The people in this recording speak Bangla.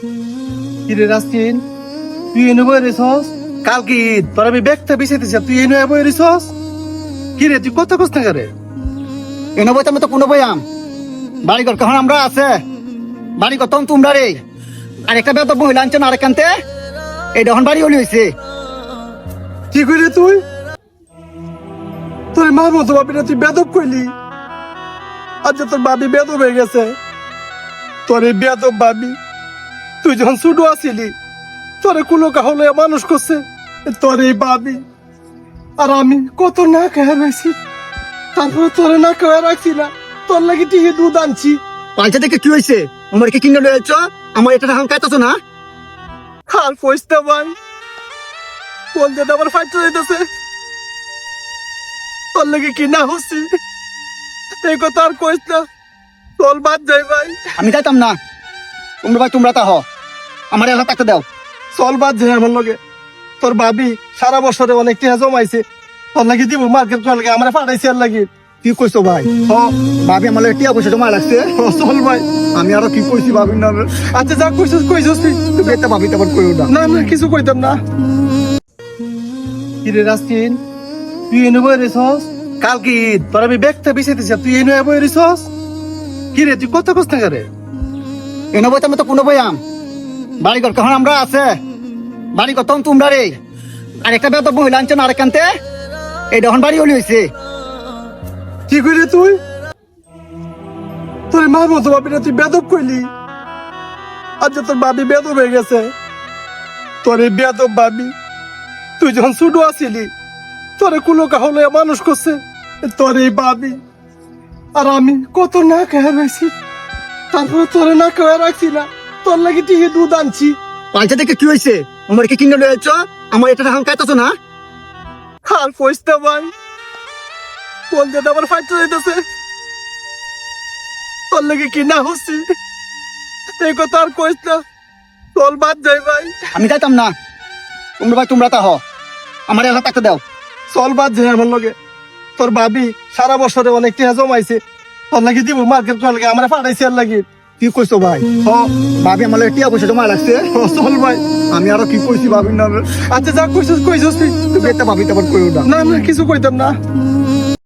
কিরে রাস্তিন, তুই এনে বই রেছস? কালকে ঈদ, তোর আমি ব্যাগটা বিছাইতেছি, তুই এনে বই রেছস? কিরে তুই কত কষ্ট করে? এনে বইতে আমি তো কোনো বইয়াম বাড়ি ঘর কখন আমরা আছে বাড়ি ঘর তখন তোমরা রে আর একটা বেদ মহিলা আনছেন আর এখানতে এই দহন বাড়ি হলি হয়েছে। কি কইলি তুই? তোর মার মতো ভাবি না তুই বেদব কইলি? আচ্ছা তোর বাবি বেদব হয়ে গেছে। তোর এই বেদব বাবি তুই যখন ছোট আছিলি তোরে কুলো কাহলে মানুষ করছে তোর এই বাবি, আর আমি কত না খেয়ে রয়েছি, তারপর তোরে না খেয়ে রাখছি না, তোর লাগি টিকে দুধ আনছি। পাল্টা দেখে কি হয়েছে আমার কি কিনে লয়েছ আমার এটা এখন কাইতাছ না? আর কইতে ভাই কোন যেটা আমার ফাইট যাইতেছে, তোর লাগি কি না হচ্ছে এই কথা আর কইস না, তোর বাদ যাই ভাই। আমি যাইতাম না, তোমরা ভাই তোমরা তা হ আমার এলাকা থাকতে দাও। চল বাদ যাই আমার লগে, তোর ভাবি সারা বছরে অনেক টিহা জমাইছে, তোর লাগি দিব মার্কেট করার লাগে আমার ফাটাইছে আর লাগি। কি কইছো ভাই? ভাবি আমার টিয়া পয়সা জমা লাগছে। চল ভাই, আমি আরো কি কইছি ভাবি না আচ্ছা যা কইছিস কইছিস তুই। তুমি একটা ভাবি তেমন কইও না। না না কিছু কইতাম না। কিরে রাস্তিন, তুই এনে বই রেছস? কালকে ঈদ, তোর আমি ব্যাগটা বিছাইতেছি, তুই এনে বই রেছস? কিরে তুই কত কষ্ট করে? এনে বইতে আমি তো কোনো বইয়াম বাড়ি ঘর কখন আমরা আছে বাড়ি ঘর তখন তোমরা রে আর একটা বেদ মহিলা আনছেন আর এখানতে এই দহন বাড়ি হলি হয়েছে। কি কইলি তুই? তোর মার মতো ভাবি না তুই বেদব কইলি? আচ্ছা তোর বাবি বেদব হয়ে গেছে। তোর এই বেদব বাবি তুই যখন ছোট আছিলি তোরে কুলো কাহলে মানুষ করছে তোর এই বাবি, আর আমি কত না খেয়ে রয়েছি, তারপর তোরে না খেয়ে রাখছি না, তোর লাগি টিকে দুধ আনছি। পাল্টা দেখে কি হয়েছে আমার কি কিনে লয়েছ আমার এটা এখন কাইতাছ না? আর কইতে ভাই কোন যেটা আমার ফাইট যাইতেছে, তোর লাগি কি না হচ্ছে এই কথা আর কইস না, তোর বাদ যাই ভাই। আমি যাইতাম না, তোমরা ভাই তোমরা তা হ আমার এলাকা থাকতে দাও। চল বাদ যাই আমার লগে, তোর ভাবি সারা বছরে অনেক টিহা জমাইছে, তোর লাগি দিব মার্কেট করার লাগে আমার ফাটাইছে আর লাগি। কি কইছো ভাই? ভাবি আমার টিয়া পয়সা জমা লাগছে। চল ভাই, আমি আরো কি কইছি ভাবি না আচ্ছা যা কইছিস কইছিস তুই। তুমি একটা ভাবি তেমন কইও না। না না কিছু কইতাম না।